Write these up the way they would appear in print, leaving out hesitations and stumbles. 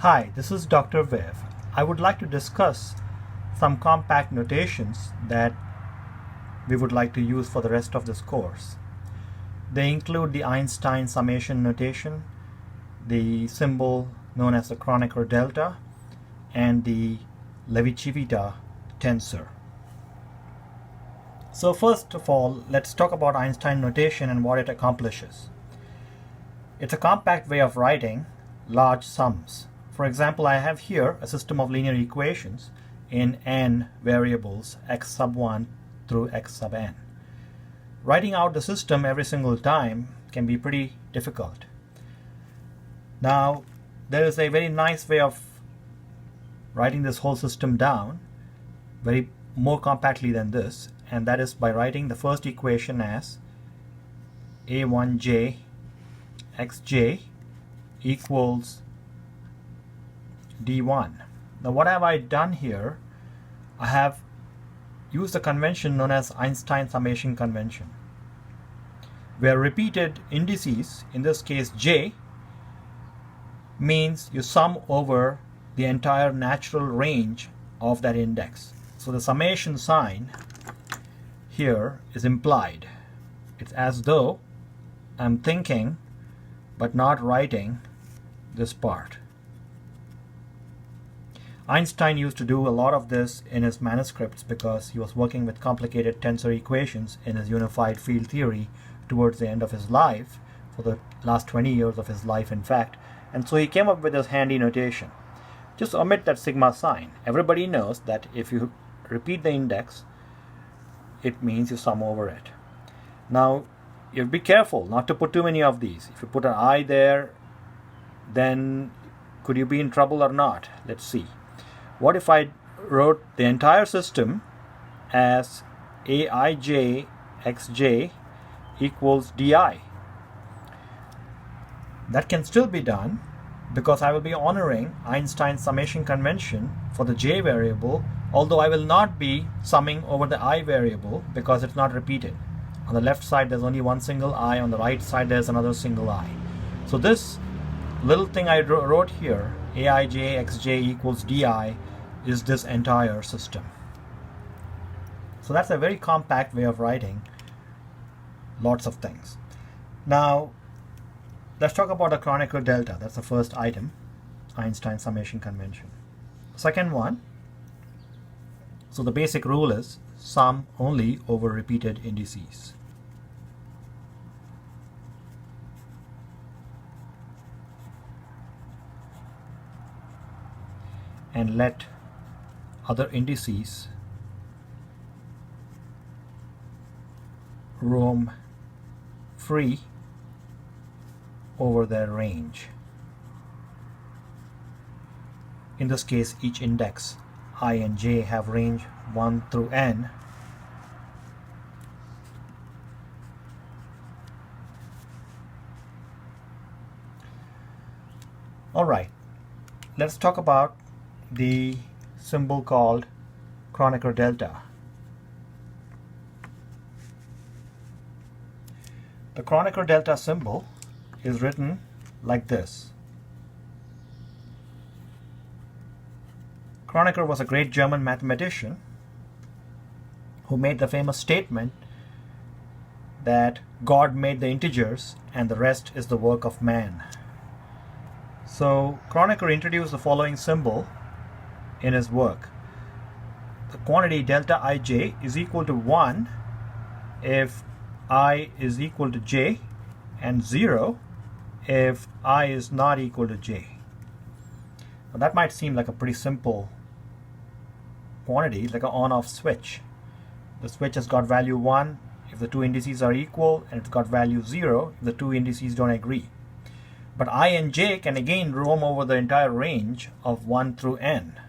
Hi, this is Dr. Viv. I would like to discuss some compact notations that we would like to use for the rest of this course. They include the Einstein summation notation, the symbol known as the Kronecker Delta, and the Levi-Civita tensor. So first of all, let's talk about Einstein notation and what it accomplishes. It's a compact way of writing large sums. For example, I have here a system of linear equations in n variables x sub 1 through x sub n. Writing out the system every single time can be pretty difficult. Now, there is a very nice way of writing this whole system down very more compactly than this, and that is by writing the first equation as a1j xj equals d1. Now what have I done here? I have used a convention known as Einstein summation convention, where repeated indices, in this case j, means you sum over the entire natural range of that index. So the summation sign here is implied. It's as though I'm thinking but not writing this part. Einstein used to do a lot of this in his manuscripts because he was working with complicated tensor equations in his unified field theory towards the end of his life, for the last 20 years of his life in fact, and so he came up with this handy notation. Just omit that sigma sign. Everybody knows that if you repeat the index, it means you sum over it. Now, you be careful not to put too many of these. If you put an I there, then could you be in trouble or not? Let's see. What if I wrote the entire system as aij xj equals di? That can still be done because I will be honoring Einstein's summation convention for the j variable, although I will not be summing over the I variable because it's not repeated. On the left side there's only one single I, on the right side there's another single I. So this little thing I wrote here, aij xj equals di, is this entire system. So that's a very compact way of writing lots of things. Now let's talk about the Kronecker Delta. That's the first item, Einstein summation convention. Second one, so the basic rule is sum only over repeated indices. And let other indices roam free over their range. In this case, each index I and j have range 1 through n. Alright, let's talk about the symbol called Kronecker Delta. The Kronecker Delta symbol is written like this. Kronecker was a great German mathematician who made the famous statement that God made the integers and the rest is the work of man. So Kronecker introduced the following symbol in his work. The quantity delta ij is equal to 1 if I is equal to j, and 0 if I is not equal to j. Now that might seem like a pretty simple quantity, like an on-off switch. The switch has got value 1 if the two indices are equal, and it's got value 0 if the two indices don't agree. But I and j can again roam over the entire range of 1 through n.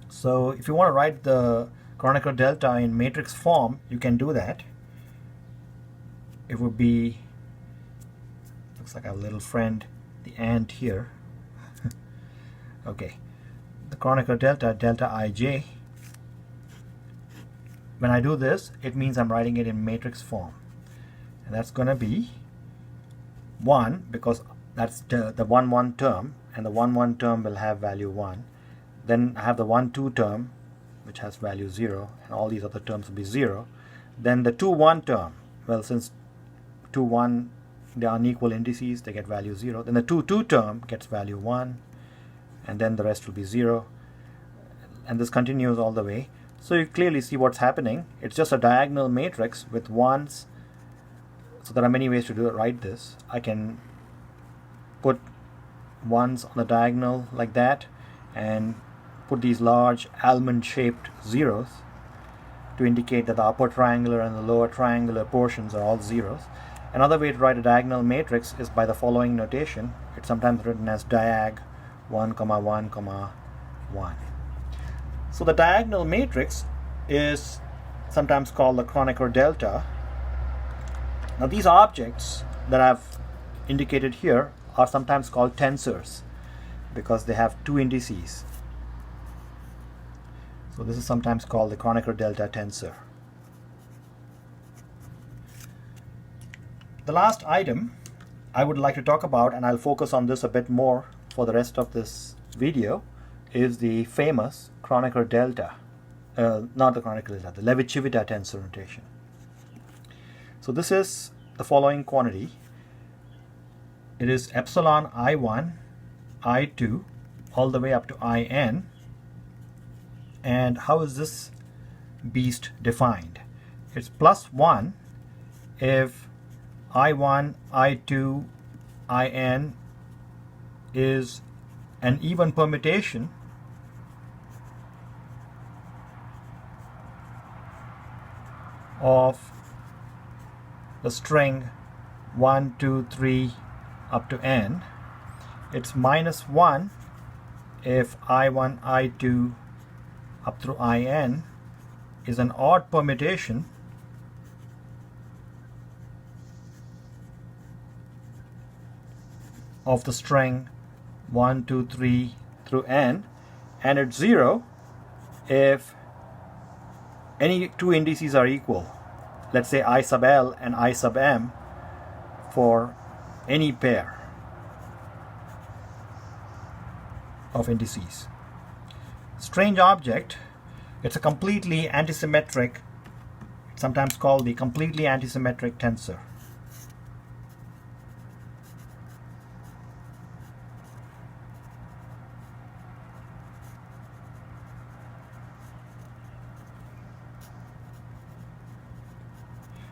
So if you want to write the Kronecker Delta in matrix form, you can do that. It would be, looks like our little friend, the ant here. Okay, the Kronecker Delta, delta ij. When I do this, it means I'm writing it in matrix form. And that's going to be 1 because That's the 1 1 term, and the 1 1 term will have value 1. Then I have the 1 2 term, which has value 0, and all these other terms will be 0. Then the 2 1 term, well, since 2 1 they are unequal indices, they get value 0. Then the 2 2 term gets value 1, and then the rest will be 0, and this continues all the way. So you clearly see what's happening. It's just a diagonal matrix with ones. So there are many ways to write this. I can put ones on the diagonal like that and put these large almond shaped zeros to indicate that the upper triangular and the lower triangular portions are all zeros. Another way to write a diagonal matrix is by the following notation. It's sometimes written as diag 1, 1, 1. So the diagonal matrix is sometimes called the Kronecker Delta. Now these objects that I've indicated here are sometimes called tensors because they have two indices. So this is sometimes called the Kronecker Delta tensor. The last item I would like to talk about, and I'll focus on this a bit more for the rest of this video, is the famous Kronecker Delta, not the Kronecker Delta, the Levi-Civita tensor notation. So this is the following quantity. It is epsilon I1, I2, all the way up to In. And how is this beast defined? It's plus 1 if I1, I2, In is an even permutation of the string 1, 2, 3 up to n. It's minus 1 if I1, I2 up through In is an odd permutation of the string 1, 2, 3 through n, and it's 0 if any two indices are equal. Let's say I sub L and I sub M for any pair of indices. Strange object. It's a completely antisymmetric, sometimes called the completely antisymmetric tensor.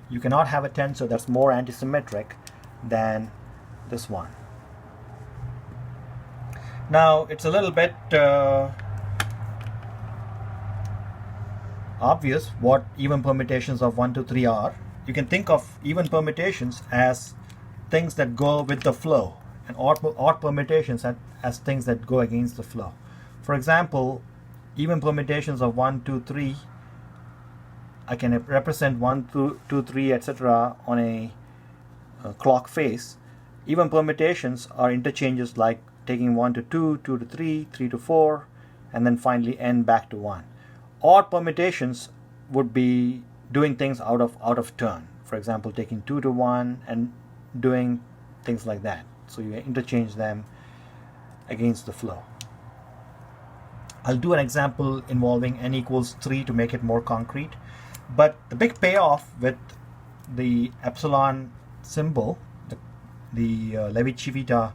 You cannot have a tensor that's more antisymmetric than this one. Now it's a little bit obvious what even permutations of 1, 2, 3 are. You can think of even permutations as things that go with the flow, and odd permutations as things that go against the flow. For example, even permutations of 1, 2, 3, I can represent 1, 2, 3, etc. on a clock face. Even permutations are interchanges like taking 1 to 2, 2 to 3, 3 to 4, and then finally n back to 1. Odd permutations would be doing things out of turn. For example, taking 2 to 1 and doing things like that. So you interchange them against the flow. I'll do an example involving n equals 3 to make it more concrete. But the big payoff with the epsilon symbol, the Levi-Civita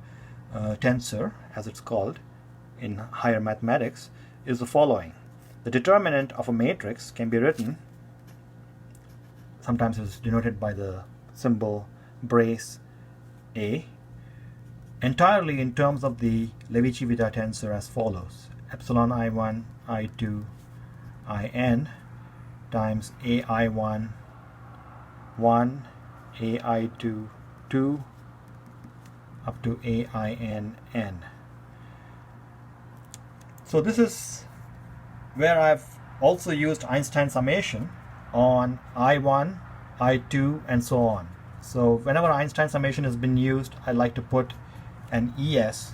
tensor, as it's called in higher mathematics, is the following. The determinant of a matrix can be written, sometimes it's denoted by the symbol brace A, entirely in terms of the Levi-Civita tensor as follows. Epsilon I1, I2, In times AI1, 1, AI2, 2, up to AIN, n. So this is where I've also used Einstein summation on I1, I2, and so on. So whenever Einstein summation has been used, I like to put an ES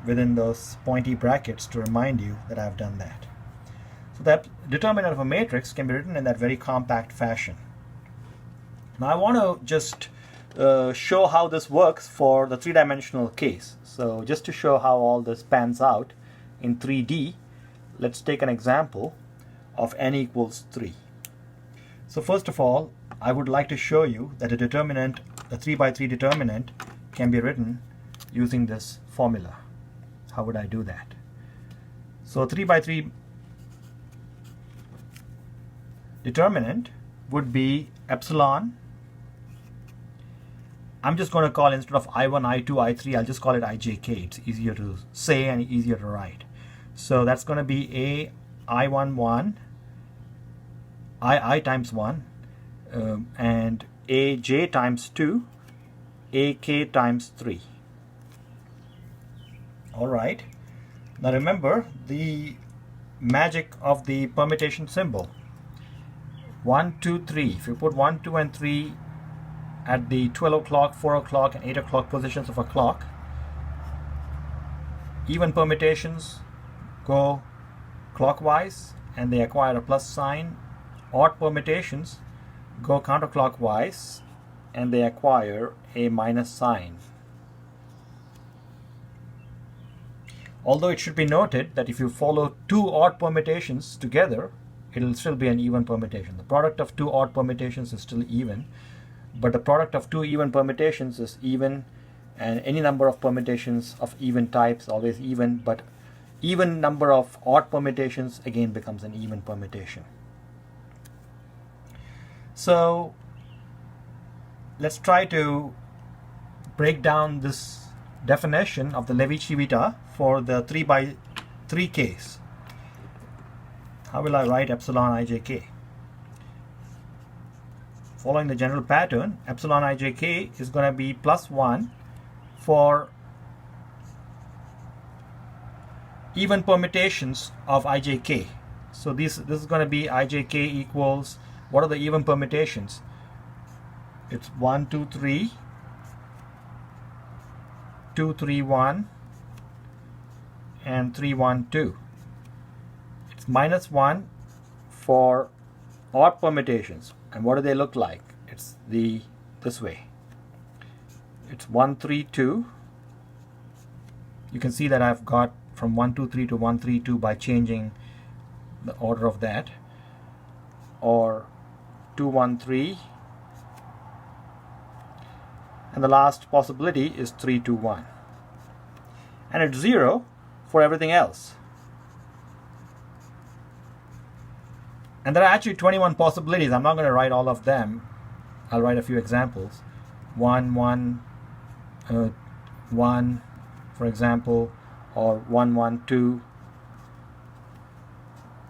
within those pointy brackets to remind you that I've done that. So that determinant of a matrix can be written in that very compact fashion. Now I want to just show how this works for the three-dimensional case. So just to show how all this pans out in 3D, let's take an example of n equals 3. So first of all, I would like to show you that a determinant, a 3 by 3 determinant, can be written using this formula. How would I do that? So 3 by 3 determinant would be epsilon. I'm just going to call, instead of I1, I2, I3, I'll just call it ijk. It's easier to say and easier to write. So that's going to be a I11, I times 1, and aj times 2, ak times 3. Alright, now remember the magic of the permutation symbol. 1, 2, 3. If you put 1, 2, and 3 at the 12 o'clock, 4 o'clock, and 8 o'clock positions of a clock, even permutations go clockwise and they acquire a plus sign. Odd permutations go counterclockwise and they acquire a minus sign. Although it should be noted that if you follow two odd permutations together, it will still be an even permutation. The product of two odd permutations is still even, but the product of two even permutations is even, and any number of permutations of even types always even, but even number of odd permutations again becomes an even permutation. So let's try to break down this definition of the Levi-Civita for the 3 by 3 case. How will I write epsilon ijk? Following the general pattern, epsilon ijk is going to be plus 1 for even permutations of ijk. So this is going to be ijk equals, what are the even permutations? It's 1, 2, 3, 2, 3, 1, and 3, 1, 2. It's minus 1 for odd permutations. And what do they look like? It's this way. It's 1, 3, 2. You can see that I've got from 1, 2, 3 to 1, 3, 2 by changing the order of that. Or 2, 1, 3. And the last possibility is 3, 2, 1. And it's 0 for everything else. And there are actually 21 possibilities. I'm not going to write all of them. I'll write a few examples. 1, 1, 1, for example, or 1, 1, 2,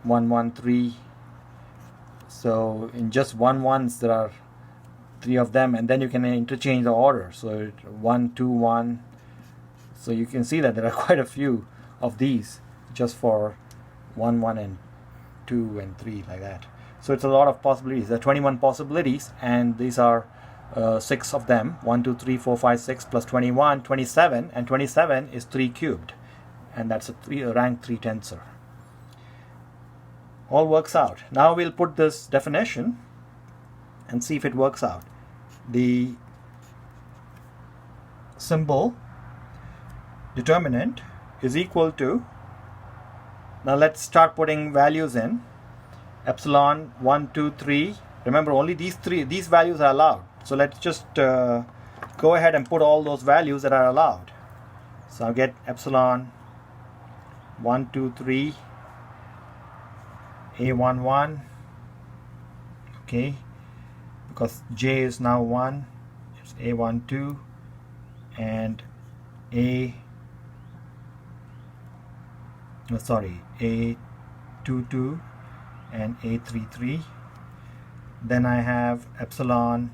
1, 1, 3. So in just 1, 1s, there are 3 of them, and then you can interchange the order. So 1, 2, 1. So you can see that there are quite a few of these just for 1, 1, and 2 and 3, like that. So it's a lot of possibilities. There are 21 possibilities, and these are 6 of them. 1, 2, 3, 4, 5, 6 plus 21, 27, and 27 is 3 cubed, and that's a rank 3 tensor. All works out. Now we'll put this definition and see if it works out. The symbol determinant is equal to, now let's start putting values in. Epsilon 1, 2, 3. Remember, only these values are allowed. So let's just go ahead and put all those values that are allowed. So I'll get epsilon 1, 2, 3, A11. Okay, because j is now 1, it's A12, and A22, and A33. Then I have epsilon,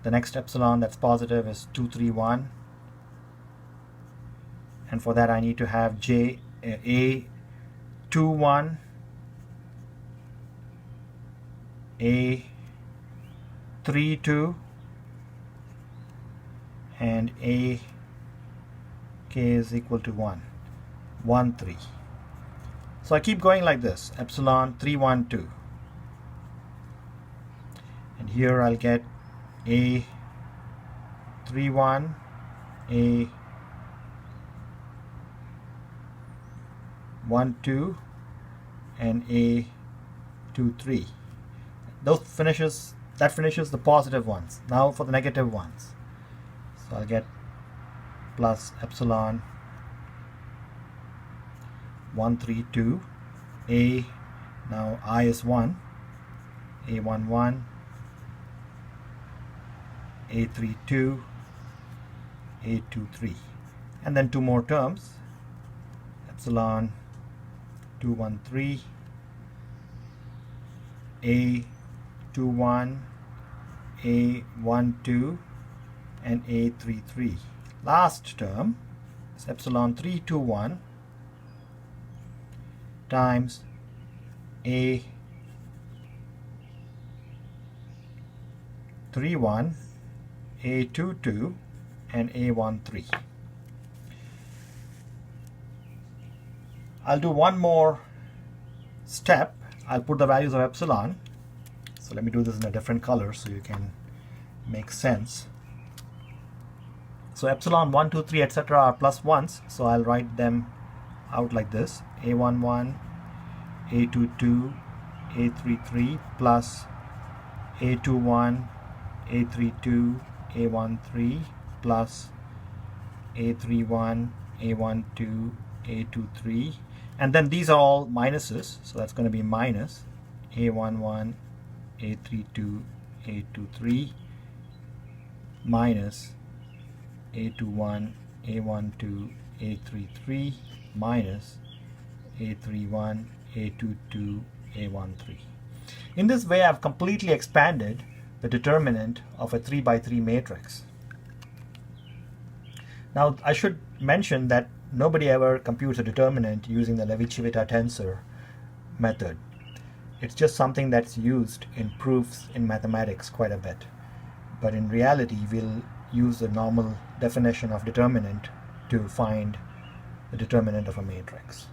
the next epsilon that's positive is 231, and for that I need to have A21, A32, and A k is equal to 1, 1, 3. So I keep going like this, epsilon 3, 1, 2. And here I'll get A 3 1, A 1 2, and A 2 3. That finishes the positive ones. Now for the negative ones. So I'll get plus epsilon 1 3 2, A, now I is 1, A 1 1, A 3 2, A 2 3, and then two more terms, epsilon 2 1 3, A 2 1, A 1 2, and A 3 3. Last term is epsilon 3 2 1 times A 3 1, A 2 2, and A 1 3. I'll do one more step. I'll put the values of epsilon. So let me do this in a different color so you can make sense. So epsilon 1 2 3 etc. are plus ones, so I'll write them out like this: A11, A22, A33 plus A21, A32, A13 plus A31, A12, A23, and then these are all minuses, so that's going to be minus A11, A32, A23 minus A21, A12, A33 minus A31, A22, A13. In this way, I've completely expanded the determinant of a 3 by 3 matrix. Now, I should mention that nobody ever computes a determinant using the Levi-Civita tensor method. It's just something that's used in proofs in mathematics quite a bit. But in reality, we'll use the normal definition of determinant to find the determinant of a matrix.